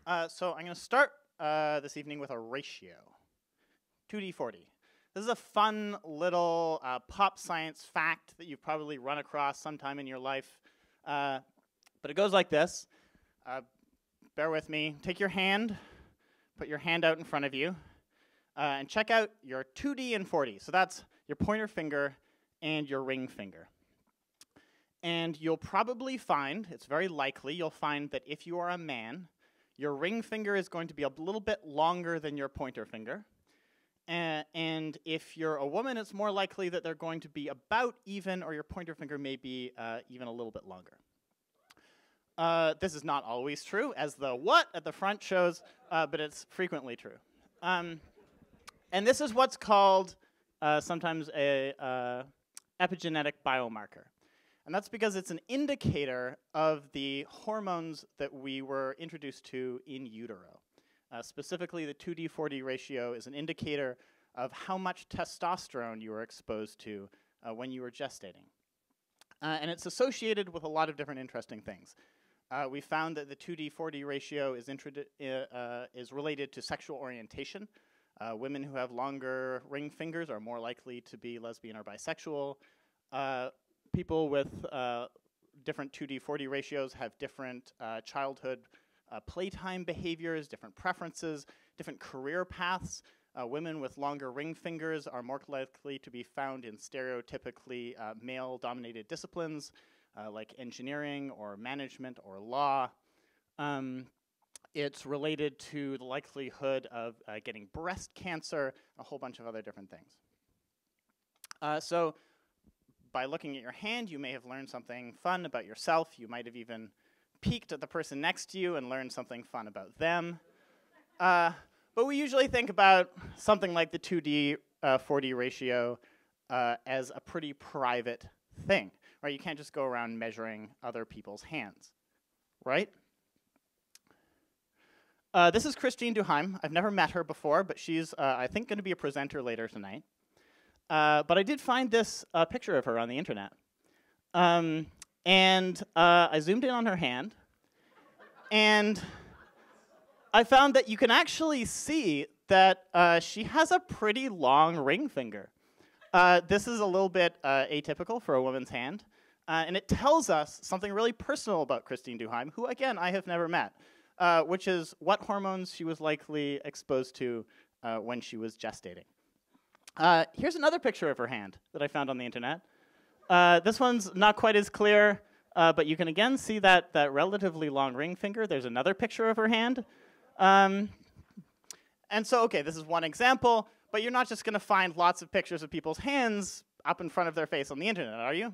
So I'm going to start this evening with a ratio, 2d40. This is a fun little pop science fact that you've probably run across sometime in your life. But it goes like this. Bear with me. Take your hand, put your hand out in front of you, and check out your 2D and 40. So that's your pointer finger and your ring finger. And you'll probably find, it's very likely, you'll find that if you are a man, your ring finger is going to be a little bit longer than your pointer finger. And if you're a woman, it's more likely that they're going to be about even, or your pointer finger may be even a little bit longer. This is not always true, as the what at the front shows, but it's frequently true. And this is what's called sometimes a epigenetic biomarker. And that's because it's an indicator of the hormones that we were introduced to in utero. Specifically, the 2d40 ratio is an indicator of how much testosterone you were exposed to when you were gestating. And it's associated with a lot of different interesting things. We found that the 2d40 ratio is related to sexual orientation. Women who have longer ring fingers are more likely to be lesbian or bisexual. People with different 2d40 ratios have different childhood playtime behaviors, different preferences, different career paths. Women with longer ring fingers are more likely to be found in stereotypically male-dominated disciplines like engineering or management or law. It's related to the likelihood of getting breast cancer, a whole bunch of other different things. So by looking at your hand, you may have learned something fun about yourself. You might have even peeked at the person next to you and learned something fun about them. But we usually think about something like the 2d40 ratio as a pretty private thing, right? You can't just go around measuring other people's hands, right? This is Christine Duheim. I've never met her before, but she's, I think, going to be a presenter later tonight. But I did find this picture of her on the internet. I zoomed in on her hand, and I found that you can actually see that she has a pretty long ring finger. This is a little bit atypical for a woman's hand, and it tells us something really personal about Christine Duheim, who, again, I have never met, which is what hormones she was likely exposed to when she was gestating. Here's another picture of her hand that I found on the internet. This one's not quite as clear, but you can again see that relatively long ring finger. There's another picture of her hand. And so, okay, this is one example, but you're not just going to find lots of pictures of people's hands up in front of their face on the internet, are you?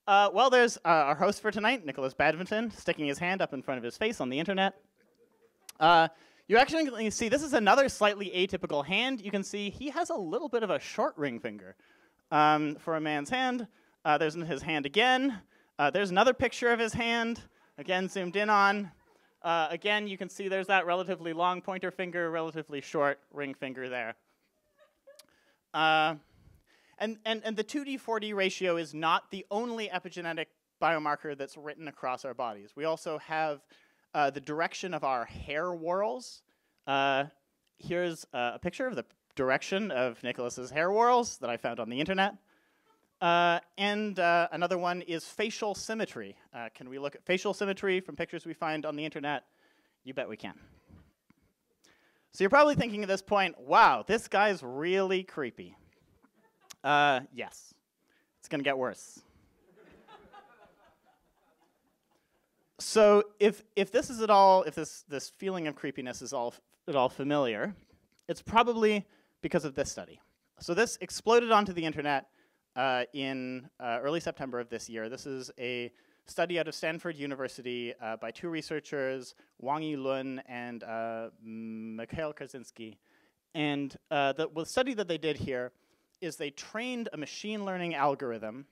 Well, there's our host for tonight, Nicholas Badminton, sticking his hand up in front of his face on the internet. You actually see this is another slightly atypical hand. You can see he has a little bit of a short ring finger for a man's hand. There's his hand again. There's another picture of his hand, again zoomed in on. Again, you can see there's that relatively long pointer finger, relatively short ring finger there. And the 2d40 ratio is not the only epigenetic biomarker that's written across our bodies. We also have the direction of our hair whorls. Here's a picture of the direction of Nicholas's hair whorls that I found on the internet. Another one is facial symmetry. Can we look at facial symmetry from pictures we find on the internet? You bet we can. So you're probably thinking at this point, wow, this guy's really creepy. Yes, it's going to get worse. So if this is at all, if this feeling of creepiness is at all familiar, it's probably because of this study. So this exploded onto the internet in early September of this year. This is a study out of Stanford University by two researchers, Wang Yilun and Mikhail Krasinski. And the study that they did here is they trained a machine learning algorithm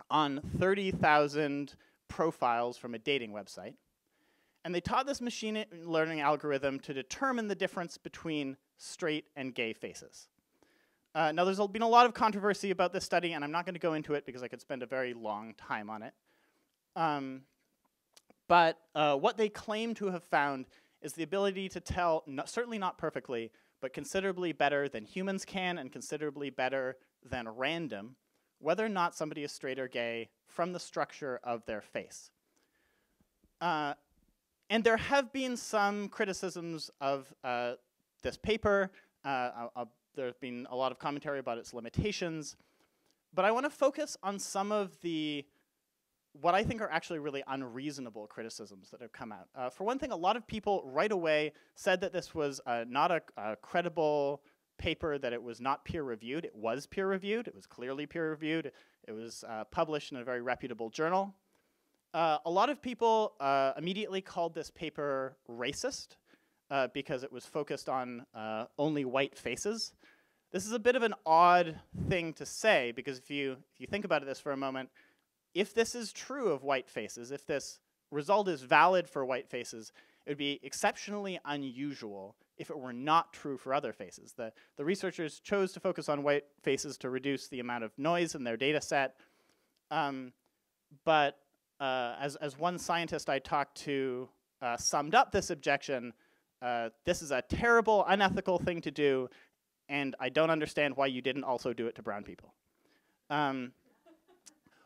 on 30,000 profiles from a dating website. And they taught this machine learning algorithm to determine the difference between straight and gay faces. Now, there's been a lot of controversy about this study, and I'm not going to go into it because I could spend a very long time on it. But what they claim to have found is the ability to tell, certainly not perfectly, but considerably better than humans can and considerably better than random, whether or not somebody is straight or gay from the structure of their face. And there have been some criticisms of this paper. There's been a lot of commentary about its limitations. But I want to focus on some of the, what I think are actually really unreasonable criticisms that have come out. For one thing, a lot of people right away said that this was not a credible paper, that it was not peer-reviewed. It was peer-reviewed. It was clearly peer-reviewed. It was published in a very reputable journal. A lot of people immediately called this paper racist because it was focused on only white faces. This is a bit of an odd thing to say, because if you think about this for a moment, if this is true of white faces, if this result is valid for white faces, it would be exceptionally unusual if it were not true for other faces. The researchers chose to focus on white faces to reduce the amount of noise in their data set. But as one scientist I talked to summed up this objection, this is a terrible, unethical thing to do, and I don't understand why you didn't also do it to brown people.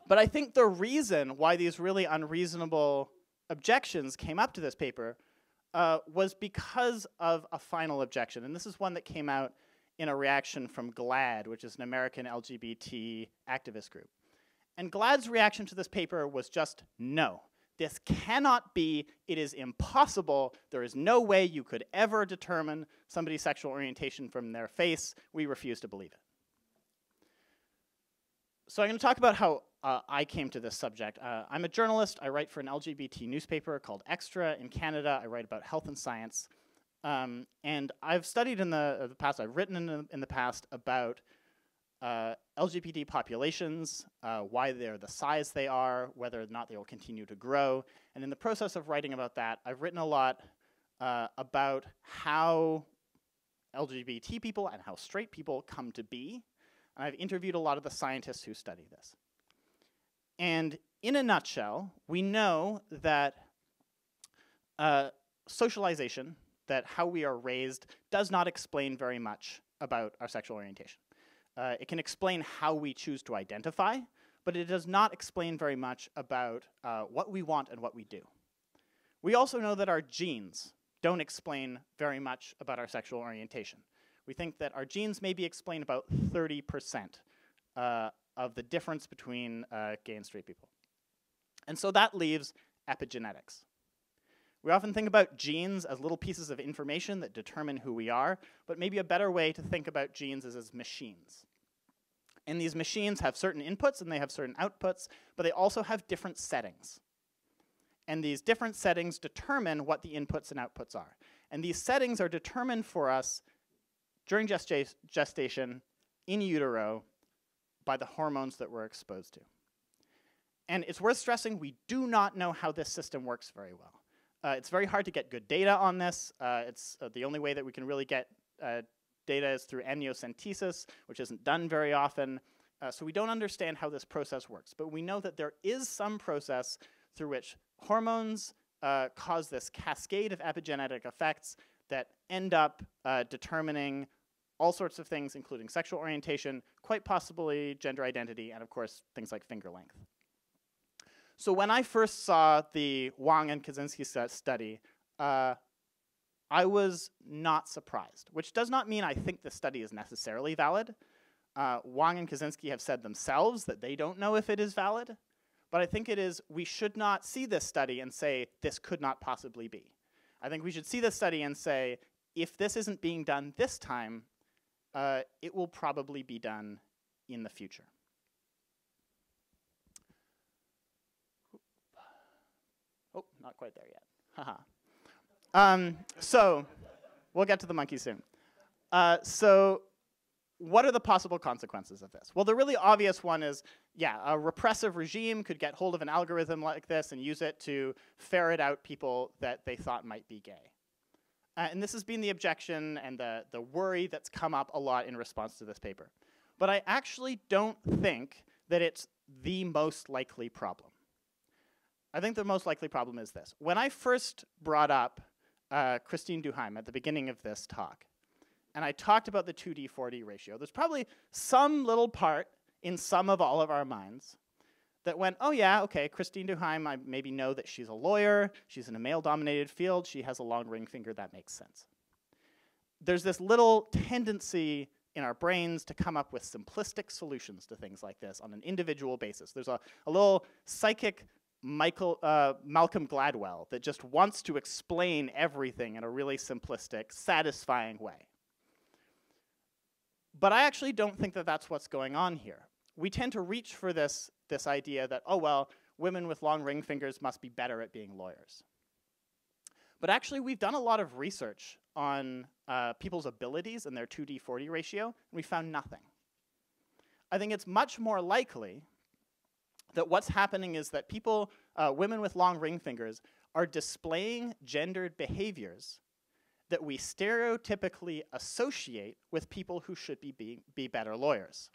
But I think the reason why these really unreasonable objections came up to this paper was because of a final objection. And this is one that came out in a reaction from GLAAD, which is an American LGBT activist group. And GLAAD's reaction to this paper was just no. This cannot be, it is impossible, there is no way you could ever determine somebody's sexual orientation from their face. We refuse to believe it. So I'm going to talk about how I came to this subject. I'm a journalist. I write for an LGBT newspaper called Extra in Canada. I write about health and science. And I've studied in the past, I've written in the past about LGBT populations, why they're the size they are, whether or not they will continue to grow. And in the process of writing about that, I've written a lot about how LGBT people and how straight people come to be. And I've interviewed a lot of the scientists who study this. And in a nutshell, we know that socialization, that how we are raised, does not explain very much about our sexual orientation. It can explain how we choose to identify, but it does not explain very much about what we want and what we do. We also know that our genes don't explain very much about our sexual orientation. We think that our genes maybe explain about 30% of the difference between gay and straight people. And so that leaves epigenetics. We often think about genes as little pieces of information that determine who we are, but maybe a better way to think about genes is as machines. And these machines have certain inputs and they have certain outputs, but they also have different settings. And these different settings determine what the inputs and outputs are. And these settings are determined for us during gestation, in utero, by the hormones that we're exposed to. And it's worth stressing, we do not know how this system works very well. It's very hard to get good data on this. The only way that we can really get data is through amniocentesis, which isn't done very often. So we don't understand how this process works. But we know that there is some process through which hormones cause this cascade of epigenetic effects that end up determining all sorts of things, including sexual orientation, quite possibly gender identity, and of course, things like finger length. So when I first saw the Wang and Kaczynski study, I was not surprised, which does not mean I think the study is necessarily valid. Wang and Kaczynski have said themselves that they don't know if it is valid, but I think it is, we should not see this study and say, this could not possibly be. I think we should see this study and say, if this isn't being done this time, it will probably be done in the future. Oh, not quite there yet. Haha. So we'll get to the monkey soon. So what are the possible consequences of this? Well, the really obvious one is, yeah, a repressive regime could get hold of an algorithm like this and use it to ferret out people that they thought might be gay. And this has been the objection and the worry that's come up a lot in response to this paper. But I actually don't think that it's the most likely problem. I think the most likely problem is this. When I first brought up Christine Duheim at the beginning of this talk, and I talked about the 2D/4D ratio, there's probably some little part in some of all of our minds that went, oh yeah, okay, Christine Duheim, I maybe know that she's a lawyer, she's in a male-dominated field, she has a long ring finger, that makes sense. There's this little tendency in our brains to come up with simplistic solutions to things like this on an individual basis. There's a little psychic Malcolm Gladwell that just wants to explain everything in a really simplistic, satisfying way. But I actually don't think that that's what's going on here. We tend to reach for this idea that, oh well, women with long ring fingers must be better at being lawyers. But actually, we've done a lot of research on people's abilities and their 2D/4D ratio, and we found nothing. I think it's much more likely that what's happening is that people, women with long ring fingers, are displaying gendered behaviors that we stereotypically associate with people who should be better lawyers.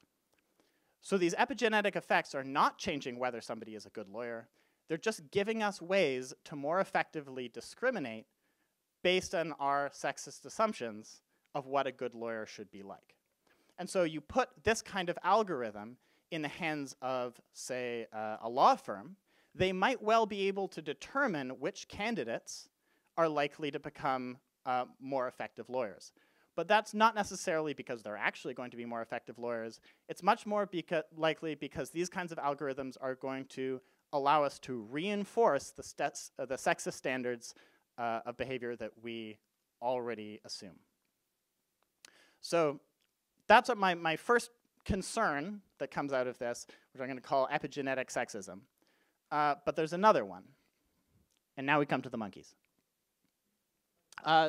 So these epigenetic effects are not changing whether somebody is a good lawyer. They're just giving us ways to more effectively discriminate based on our sexist assumptions of what a good lawyer should be like. And so you put this kind of algorithm in the hands of, say, a law firm, they might well be able to determine which candidates are likely to become more effective lawyers. But that's not necessarily because they're actually going to be more effective lawyers. It's much more likely because these kinds of algorithms are going to allow us to reinforce the sexist standards of behavior that we already assume. So that's what my first concern that comes out of this, which I'm going to call epigenetic sexism. But there's another one. And now we come to the monkeys.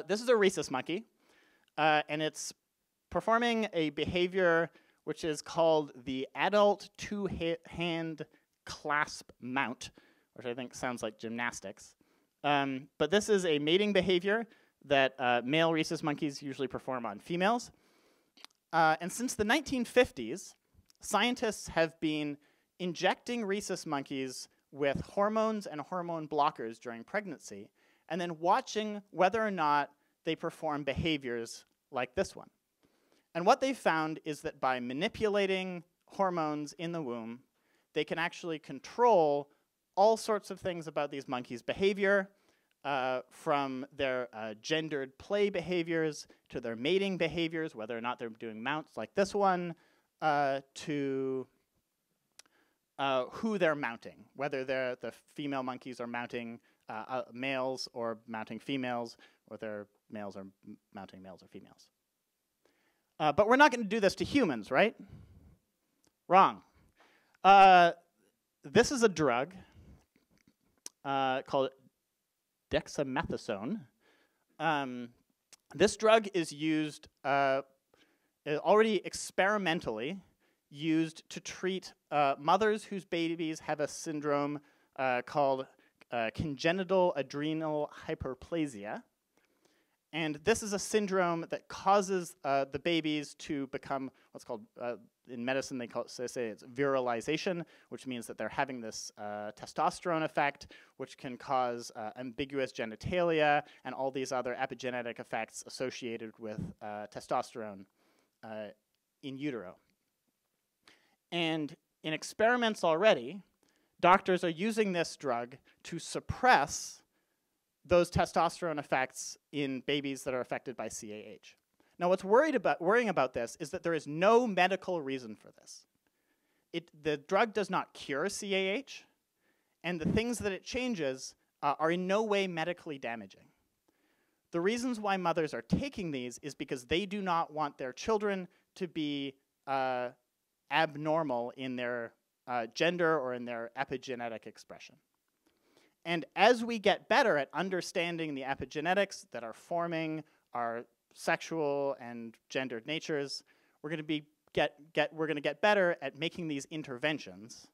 This is a rhesus monkey. And it's performing a behavior which is called the adult two-hand clasp mount, which I think sounds like gymnastics. But this is a mating behavior that male rhesus monkeys usually perform on females. And since the 1950s, scientists have been injecting rhesus monkeys with hormones and hormone blockers during pregnancy, and then watching whether or not they perform behaviors like this one. And what they found is that by manipulating hormones in the womb, they can actually control all sorts of things about these monkeys' behavior, from their gendered play behaviors to their mating behaviors, whether or not they're doing mounts like this one, to who they're mounting, whether the female monkeys are mounting males or mounting females, or their males are mounting males or females. But we're not going to do this to humans, right? Wrong. This is a drug called dexamethasone. This drug is used, already experimentally used to treat mothers whose babies have a syndrome called congenital adrenal hyperplasia. And this is a syndrome that causes the babies to become what's called, in medicine they say it's virilization, which means that they're having this testosterone effect, which can cause ambiguous genitalia and all these other epigenetic effects associated with testosterone in utero. And in experiments already, doctors are using this drug to suppress those testosterone effects in babies that are affected by CAH. Now, what's worrying about this is that there is no medical reason for this. The drug does not cure CAH, and the things that it changes are in no way medically damaging. The reasons why mothers are taking these is because they do not want their children to be abnormal in their gender or in their epigenetic expression. And as we get better at understanding the epigenetics that are forming our sexual and gendered natures, we're going to get better at making these interventions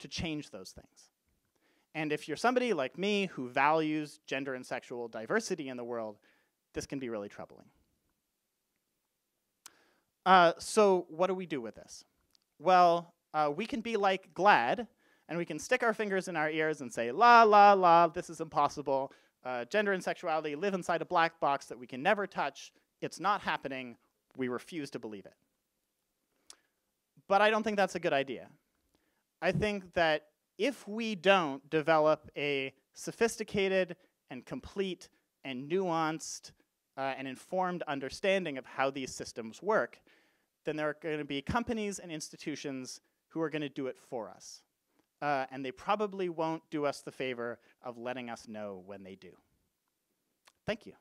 to change those things. And if you're somebody like me who values gender and sexual diversity in the world, this can be really troubling. So what do we do with this? Well, we can be like GLAAD, and we can stick our fingers in our ears and say, la, la, la, this is impossible. gender and sexuality live inside a black box that we can never touch. It's not happening. We refuse to believe it. But I don't think that's a good idea. I think that if we don't develop a sophisticated and complete and nuanced and informed understanding of how these systems work, then there are going to be companies and institutions who are going to do it for us. And they probably won't do us the favor of letting us know when they do. Thank you.